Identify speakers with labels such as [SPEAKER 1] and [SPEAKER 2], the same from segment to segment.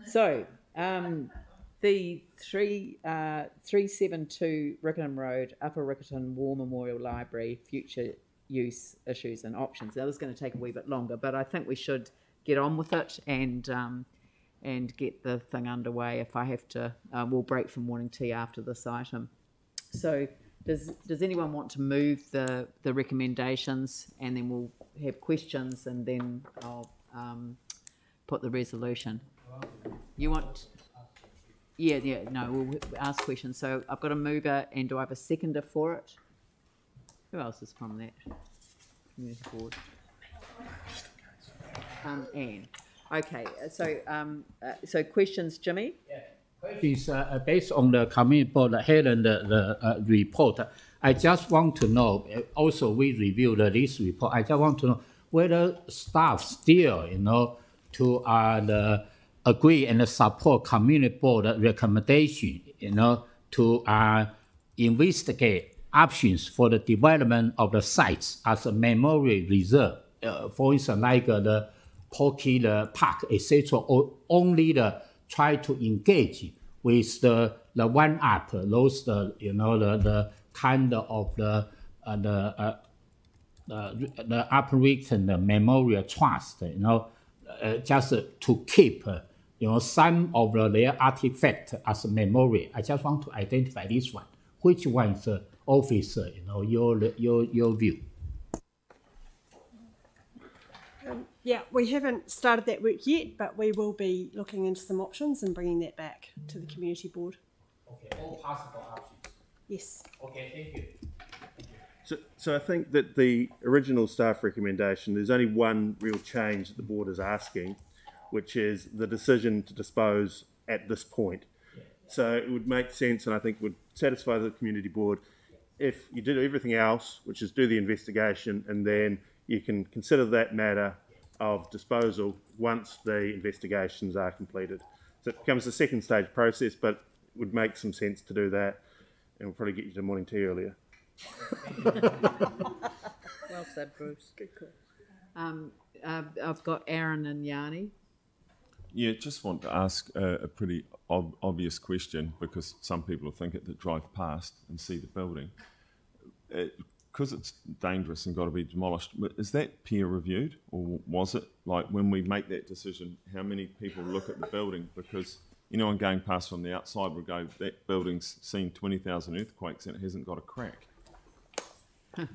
[SPEAKER 1] So, the 372 Riccarton Road, Upper Riccarton War Memorial Library, future use issues and options. Now, this is going to take a wee bit longer, but I think we should get on with it and get the thing underway. If I have to, we'll break for morning tea after this item. So, does anyone want to move the recommendations, and then we'll have questions, and then I'll put the resolution. You want? Yeah, no, we'll ask questions. So I've got a mover, and do I have a seconder for it? Who else is from that community board? Anne. Okay, so questions, Jimmy? Yeah.
[SPEAKER 2] Is based on the community board head and the report. I just want to know. Also, we reviewed this report. I just want to know whether staff still, to agree and support community board recommendation, to investigate options for the development of the sites as a memorial reserve. For instance, like the Porky, the park, etc. Or only the try to engage with the one up, those the kind of the operation the memorial trust, just to keep some of their artifact as a memory. I just want to identify this one. Which one's officer? Your view.
[SPEAKER 3] Yeah, we haven't started that work yet, but we will be looking into some options and bringing that back to the community board.
[SPEAKER 2] Okay, all possible options.
[SPEAKER 3] Yes.
[SPEAKER 2] Okay, thank you.
[SPEAKER 4] So I think that the original staff recommendation, there's only one real change that the board is asking, which is the decision to dispose at this point. Yeah. So it would make sense, and I think would satisfy the community board, if you did everything else, which is do the investigation, and then you can consider that matter of disposal once the investigations are completed. So it becomes a second stage process, but it would make some sense to do that, and we'll probably get you to morning tea earlier.
[SPEAKER 1] Well said, Bruce. Good call. I've got Aaron and Yanni.
[SPEAKER 5] Yeah, just want to ask a pretty obvious question, because some people will think it that drive past and see the building. Because it's dangerous and got to be demolished, is that peer reviewed, or was it like when we make that decision, how many people look at the building? Because anyone going past from the outside would go, that building's seen 20,000 earthquakes and it hasn't got a crack.
[SPEAKER 4] Do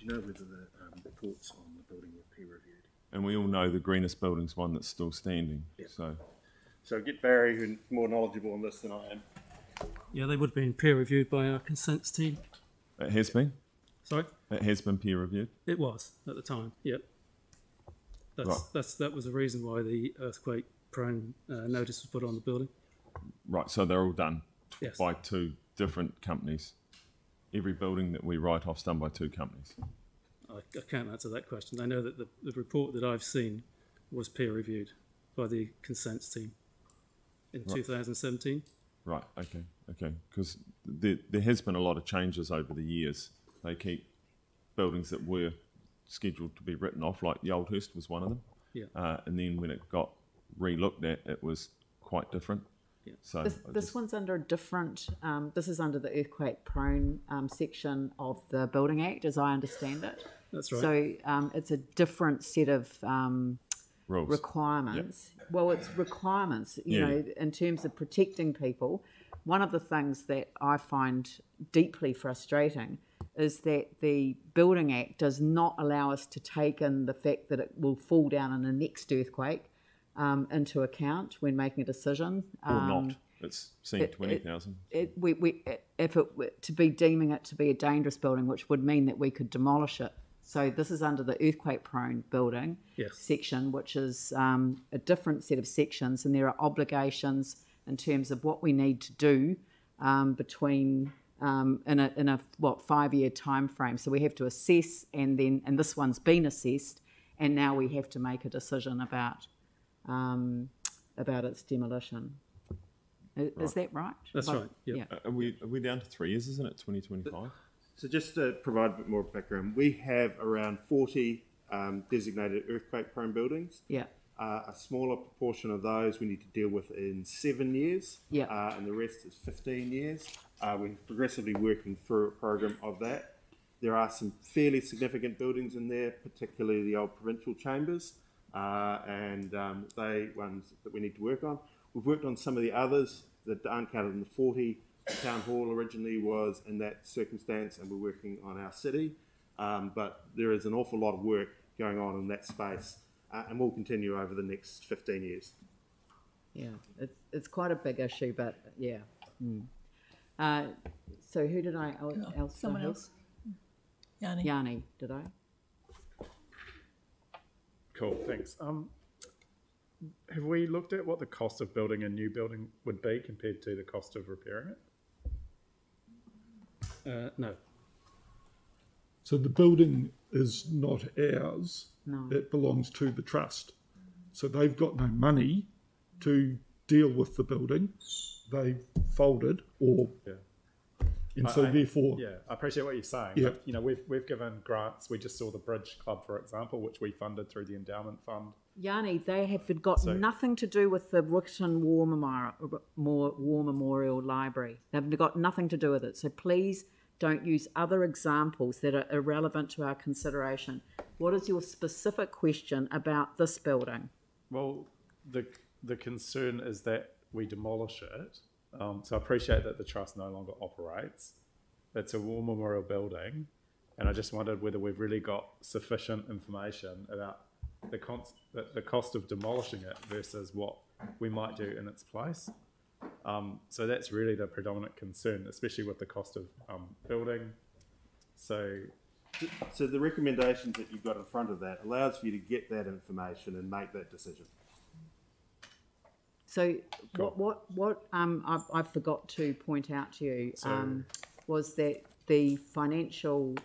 [SPEAKER 4] you know whether the reports on the building were peer reviewed?
[SPEAKER 5] And we all know the greenest building's one that's still standing. Yep.
[SPEAKER 4] So get Barry, who's more knowledgeable on this than I am.
[SPEAKER 6] Yeah, they would have been peer reviewed by our consents team.
[SPEAKER 5] It has been?
[SPEAKER 6] Sorry?
[SPEAKER 5] It has been peer reviewed?
[SPEAKER 6] It was at the time, yep. That was the reason why the earthquake prone notice was put on the building.
[SPEAKER 5] Right, so they're all done
[SPEAKER 6] yes.
[SPEAKER 5] by two different companies. Every building that we write off is done by two companies.
[SPEAKER 6] I can't answer that question. I know that the report that I've seen was peer reviewed by the consents team in 2017.
[SPEAKER 5] Right, okay. Because there has been a lot of changes over the years. They keep buildings that were scheduled to be written off, like the Old Hurst was one of them.
[SPEAKER 6] Yeah.
[SPEAKER 5] And then when it got re-looked at, it was quite different.
[SPEAKER 6] Yeah.
[SPEAKER 5] So
[SPEAKER 1] this one's under a different, this is under the earthquake prone section of the Building Act, as I understand it.
[SPEAKER 6] That's right.
[SPEAKER 1] So it's a different set of
[SPEAKER 5] rules.
[SPEAKER 1] Requirements. Yep. Well, it's requirements, you
[SPEAKER 5] Yeah.
[SPEAKER 1] know, in terms of protecting people. One of the things that I find deeply frustrating is that the Building Act does not allow us to take in the fact that it will fall down in the next earthquake into account when making a decision.
[SPEAKER 5] Or not. It's seen 20,000.
[SPEAKER 1] If it were to be deeming it to be a dangerous building, which would mean that we could demolish it. So this is under the earthquake-prone building section, which is a different set of sections, and there are obligations in terms of what we need to do between in a 5-year time frame. So we have to assess, and this one's been assessed, and now we have to make a decision about its demolition. Is that right?
[SPEAKER 6] That's right. Yeah.
[SPEAKER 5] Are we down to 3 years? Isn't it 2025?
[SPEAKER 4] So just to provide a bit more background, we have around 40 designated earthquake-prone buildings.
[SPEAKER 1] Yeah.
[SPEAKER 4] A smaller proportion of those we need to deal with in 7 years, and the rest is 15 years. We're progressively working through a program of that. There are some fairly significant buildings in there, particularly the old provincial chambers, and they ones that we need to work on. We've worked on some of the others that aren't counted in the 40. The town hall originally was in that circumstance, and we're working on our city. But there is an awful lot of work going on in that space, and will continue over the next 15 years.
[SPEAKER 1] Yeah, it's quite a big issue, but yeah. So who did I else?
[SPEAKER 7] Someone else.
[SPEAKER 1] Yanni, did I?
[SPEAKER 8] Cool, thanks. Have we looked at what the cost of building a new building would be compared to the cost of repairing it?
[SPEAKER 6] No.
[SPEAKER 9] So the building is not ours.
[SPEAKER 1] No.
[SPEAKER 9] It belongs to the trust. So they've got no money to deal with the building. They've folded or...
[SPEAKER 8] Yeah.
[SPEAKER 9] And so therefore...
[SPEAKER 8] Yeah, I appreciate what you're saying.
[SPEAKER 9] Yeah.
[SPEAKER 8] But, you know, we've given grants. We just saw the Bridge Club, for example, which we funded through the endowment fund.
[SPEAKER 1] Yanni, they have got nothing to do with the Riccarton War Memorial Library. They've got nothing to do with it. So please don't use other examples that are irrelevant to our consideration. What is your specific question about this building?
[SPEAKER 8] Well, the concern is that we demolish it. So I appreciate that the trust no longer operates. It's a war memorial building, and I just wondered whether we've really got sufficient information about the cost of demolishing it versus what we might do in its place. So that's really the predominant concern, especially with the cost of building. So
[SPEAKER 4] the recommendations that you've got in front of that allows for you to get that information and make that decision.
[SPEAKER 1] So
[SPEAKER 8] Cool.
[SPEAKER 1] what I forgot to point out to you was that the financial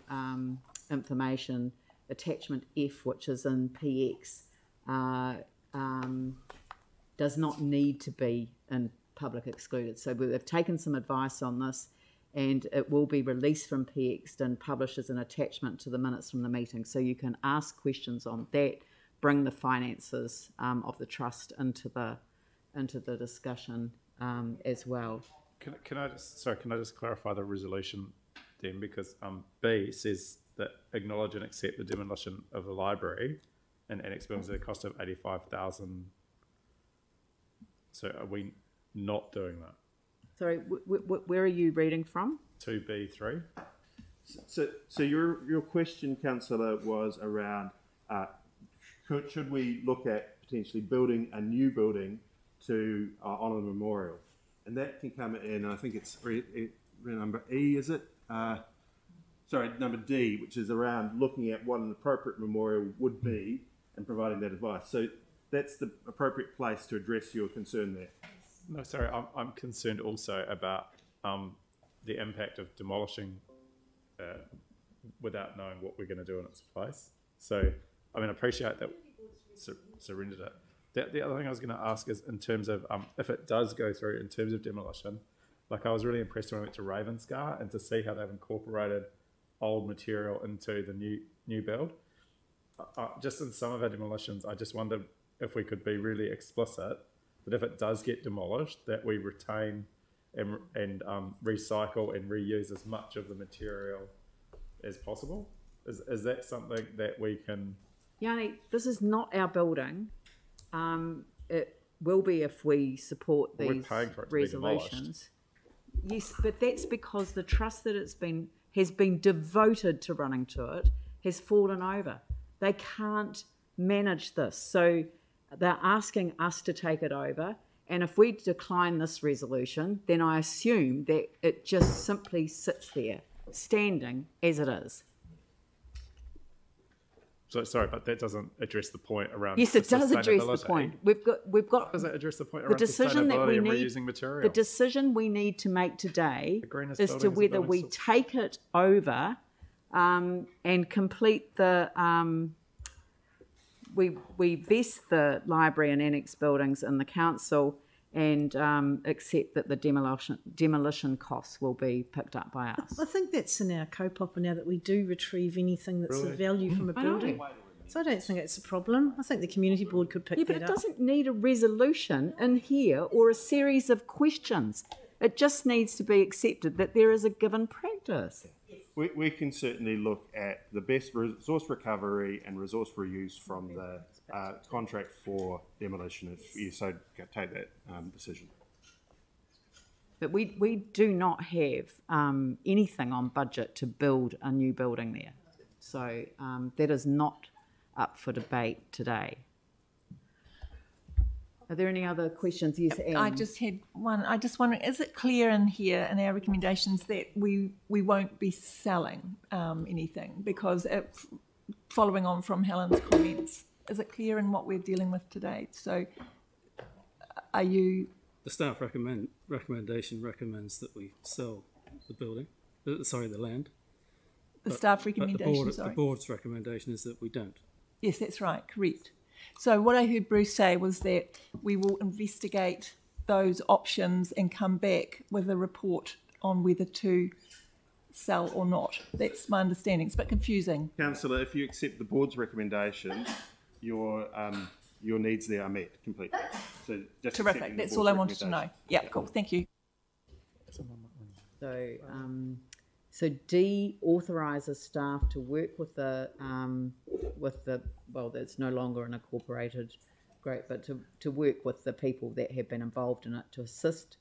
[SPEAKER 1] information attachment F, which is in PX, does not need to be in public excluded. So we've taken some advice on this, and it will be released from PX and published as an attachment to the minutes from the meeting. So you can ask questions on that, bring the finances of the trust into the discussion as well.
[SPEAKER 8] Can I just clarify the resolution then, because B says that acknowledge and accept the demolition of the library and annex buildings at a cost of 85,000. So are we not doing that?
[SPEAKER 1] Sorry, where are you reading from?
[SPEAKER 8] 2B3.
[SPEAKER 4] So your question, councillor, was around should we look at potentially building a new building to honour the memorial, and that can come in. I think it's number E, is it? Number D, which is around looking at what an appropriate memorial would be and providing that advice. So that's the appropriate place to address your concern there.
[SPEAKER 8] No, sorry, I'm concerned also about the impact of demolishing without knowing what we're going to do in its place. So, I mean, I appreciate that surrendered it. The other thing I was going to ask is in terms of if it does go through in terms of demolition, like I was really impressed when I went to Ravenscar and to see how they've incorporated old material into the new build. Just in some of our demolitions, I just wondered if we could be really explicit that if it does get demolished, that we retain and recycle and reuse as much of the material as possible. Is that something that we can...
[SPEAKER 1] Yanni, this is not our building. It will be if we support these
[SPEAKER 8] We're paying for it to
[SPEAKER 1] resolutions. Yes, but that's because the trust that has been devoted to running to it has fallen over. They can't manage this. So they're asking us to take it over. And if we decline this resolution, then I assume that it just simply sits there, standing as it is.
[SPEAKER 8] So sorry, but that doesn't address the point around.
[SPEAKER 1] Yes, it does address the point. We've got.
[SPEAKER 8] How does that address the point
[SPEAKER 1] the
[SPEAKER 8] around
[SPEAKER 1] decision that we
[SPEAKER 8] sustainability and
[SPEAKER 1] need,
[SPEAKER 8] reusing material?
[SPEAKER 1] The decision we need to make today
[SPEAKER 8] greenest
[SPEAKER 1] is to
[SPEAKER 8] buildings are
[SPEAKER 1] whether we
[SPEAKER 8] buildings
[SPEAKER 1] take it over and complete the. We vest the library and annex buildings in the council and accept that the demolition costs will be picked up by us.
[SPEAKER 7] I think that's in our kaupapa now that we do retrieve anything that's of value from a building. So I don't think it's a problem. I think the community board could pick
[SPEAKER 1] Yeah, but
[SPEAKER 7] that
[SPEAKER 1] it
[SPEAKER 7] up.
[SPEAKER 1] doesn't need a resolution in here or a series of questions. It just needs to be accepted that there is a given practice.
[SPEAKER 4] We can certainly look at the best resource recovery and resource reuse from the contract for demolition if you so take that decision.
[SPEAKER 1] But we do not have anything on budget to build a new building there. So that is not up for debate today. Are there any other questions? Yes, Anne.
[SPEAKER 10] I just had one. I just wondering, is it clear in here in our recommendations that we won't be selling anything? Because following on from Helen's comments, is it clear in what we're dealing with today? So are you...
[SPEAKER 6] The staff recommendation recommends that we sell the building, the land.
[SPEAKER 10] The staff recommendation,
[SPEAKER 6] the board's recommendation is that we don't.
[SPEAKER 10] Yes, that's right, correct. So what I heard Bruce say was that we will investigate those options and come back with a report on whether to sell or not. That's my understanding. It's a bit confusing.
[SPEAKER 4] Councillor, if you accept the board's recommendation, your needs there are met completely. So just
[SPEAKER 10] terrific. That's all I wanted to know. Yeah, cool. Thank you.
[SPEAKER 1] So D authorises staff to work with the well, that's no longer an incorporated group, but to work with the people that have been involved in it to assist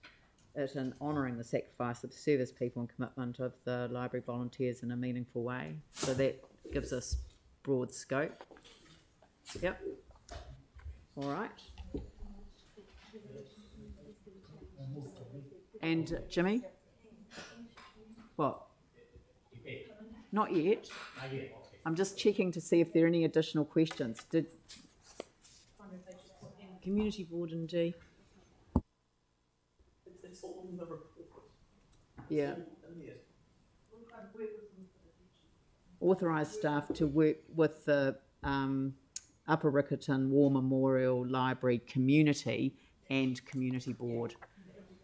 [SPEAKER 1] it in honouring the sacrifice of service people and commitment of the library volunteers in a meaningful way. So that gives us broad scope. Yep. All right. And Jimmy? What? Not yet. I'm just checking to see if there are any additional questions. Did
[SPEAKER 7] Community board and D.
[SPEAKER 2] It's all in the report.
[SPEAKER 1] Yeah. Authorise staff to work with the Upper Riccarton War Memorial Library community and community board.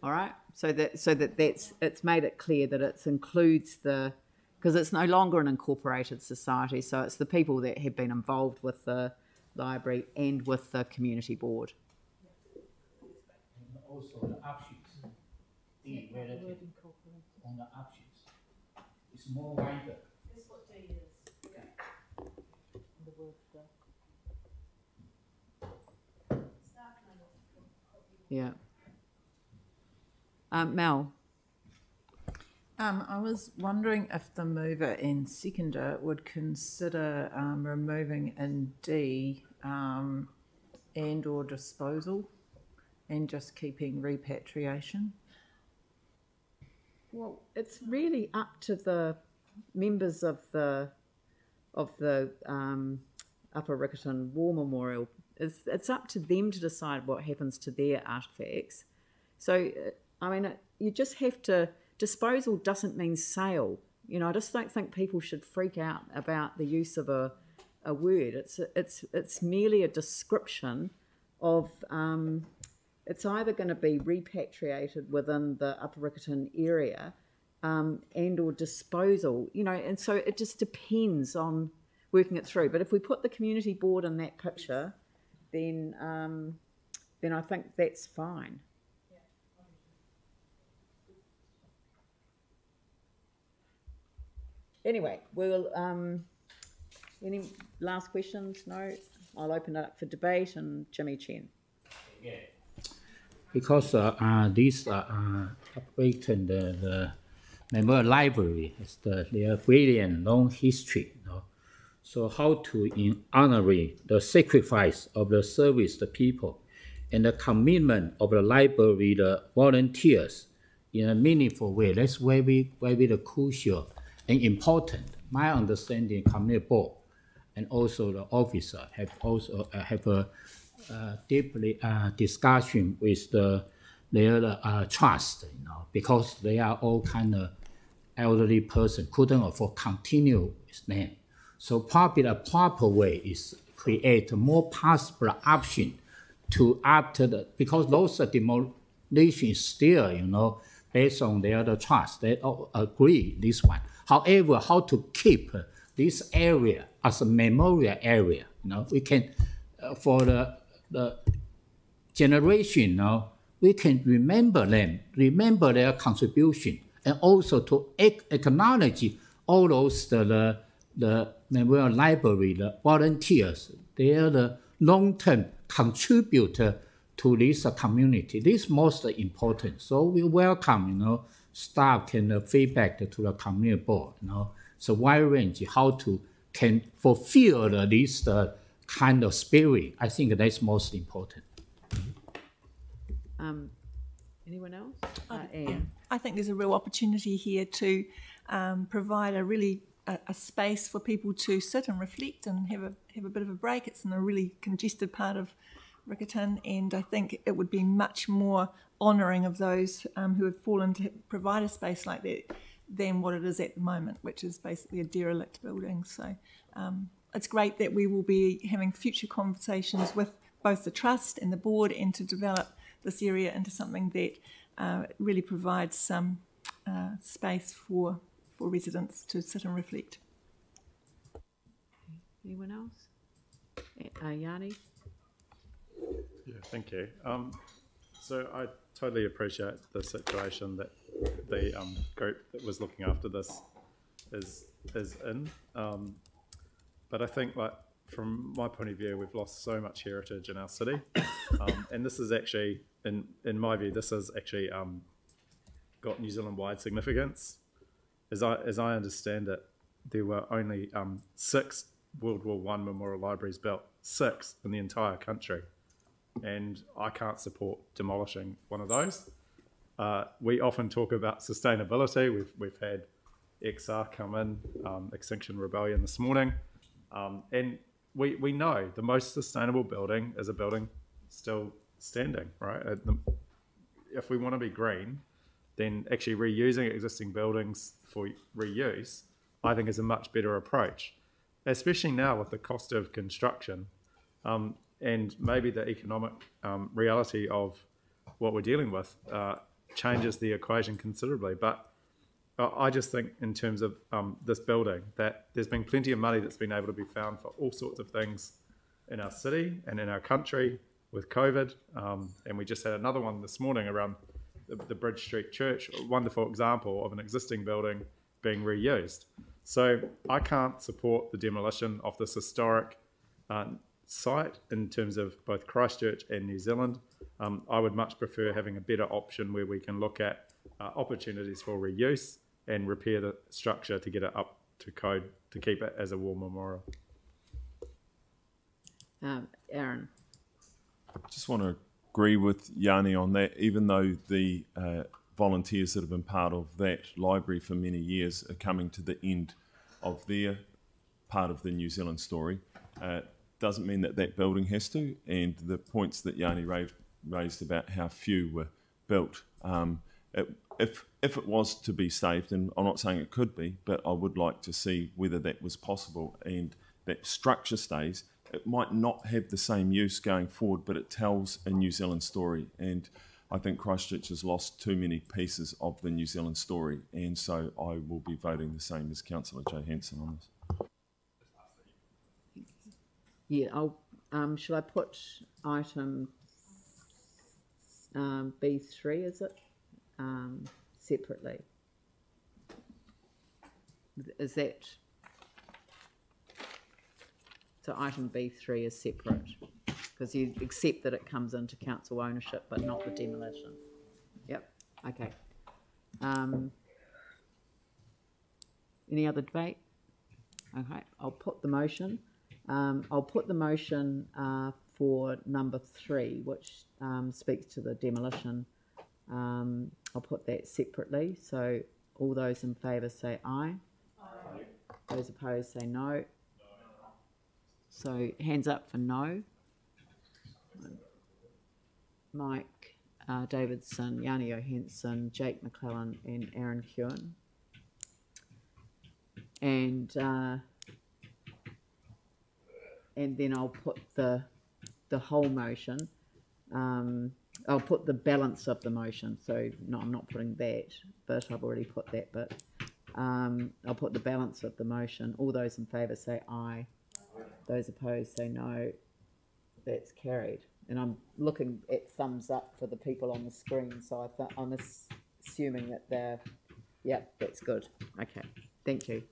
[SPEAKER 1] All right. So that's it's made it clear that it includes the, because it's no longer an incorporated society, so it's the people that have been involved with the library and with the community board.
[SPEAKER 2] And also the options. D relative on the options. It's more wider.
[SPEAKER 7] That's what D is.
[SPEAKER 1] Yeah. Mel.
[SPEAKER 11] I was wondering if the mover and seconder would consider removing in D and or disposal and just keeping repatriation.
[SPEAKER 1] Well, it's really up to the members of the Upper Riccarton War Memorial. It's up to them to decide what happens to their artefacts. So, I mean, you just have to. Disposal doesn't mean sale. You know, I just don't think people should freak out about the use of a word. It's merely a description of. It's either going to be repatriated within the Upper Riccarton area, and or disposal. You know, and so it just depends on working it through. But if we put the community board in that picture, then I think that's fine. Anyway, we'll, any last questions? No? I'll open it up for debate and Jimmy Chen.
[SPEAKER 2] Yeah. Because this Riccarton, the Memorial Library has their brilliant long history. You know? So how to honor the sacrifice of the service the people and the commitment of the library, the volunteers in a meaningful way. That's very crucial and important. My understanding, community board and also the officer have also have a deeply discussion with their trust, you know, because they are all kind of elderly person, couldn't afford continue with them. So probably the proper way is create more possible option to after the, because those demolition is still, you know, based on their trust, they all agree this one. However, how to keep this area as a memorial area, You know, we can for the generation. You know, we can remember them, remember their contribution, and also to acknowledge all those the Memorial Library, the volunteers. They are the long-term contributor to this community. This is most important. So we welcome, you know, staff can feedback to the community board. You know, so wide range how to can fulfill this kind of spirit. I think that's most important.
[SPEAKER 1] Anyone else?
[SPEAKER 10] I think there's a real opportunity here to provide a space for people to sit and reflect and have a bit of a break. It's in a really congested part of Riccarton, and I think it would be much more honouring of those who have fallen to provide a space like that than what it is at the moment, which is basically a derelict building. So it's great that we will be having future conversations with both the trust and the board, and to develop this area into something that really provides some space for residents to sit and reflect.
[SPEAKER 1] Anyone else? Yanni?
[SPEAKER 8] Yeah, thank you. So I totally appreciate the situation that the group that was looking after this is in. But I think, like, from my point of view, we've lost so much heritage in our city. And this is actually, in my view, this has actually got New Zealand-wide significance. As I understand it, there were only 6 World War I memorial libraries built, 6 in the entire country. And I can't support demolishing one of those. We often talk about sustainability. We've had XR come in, Extinction Rebellion this morning. And we know the most sustainable building is a building still standing, right? If we want to be green, then actually reusing existing buildings for reuse, I think, is a much better approach, especially now with the cost of construction and maybe the economic reality of what we're dealing with changes the equation considerably. But I just think in terms of this building, that there's been plenty of money that's been able to be found for all sorts of things in our city and in our country with COVID. And we just had another one this morning around the Bridge Street Church, a wonderful example of an existing building being reused. So I can't support the demolition of this historic site in terms of both Christchurch and New Zealand. I would much prefer having a better option where we can look at opportunities for reuse and repair the structure to get it up to code to keep it as a war memorial.
[SPEAKER 1] Aaron?
[SPEAKER 5] Just want to agree with Yanni on that. Even though the volunteers that have been part of that library for many years are coming to the end of their part of the New Zealand story, doesn't mean that that building has to. And the points that Yanni raised about how few were built, if it was to be saved, and I'm not saying it could be, but I would like to see whether that was possible and that structure stays. It might not have the same use going forward, but it tells a New Zealand story. And I think Christchurch has lost too many pieces of the New Zealand story. And so I will be voting the same as Councillor Johansson on this.
[SPEAKER 1] Yeah, shall I put item B3, is it? Separately. Is that... So item B3 is separate, because you accept that it comes into council ownership, but not the demolition. Yep, okay. Any other debate? Okay, I'll put the motion. I'll put the motion for number 3, which speaks to the demolition. I'll put that separately. So all those in favour say aye. Aye. Those opposed say no. So hands up for no. Mike Davidson, Yanni Johansson, Jake McClellan and Aaron Kewen. And then I'll put the whole motion. I'll put the balance of the motion. So no, I'm not putting that, but I've already put that bit. I'll put the balance of the motion. All those in favour say aye. Those opposed say no. That's carried. And I'm looking at thumbs up for the people on the screen, so I'm assuming that they're, yep, that's good. Okay, thank you.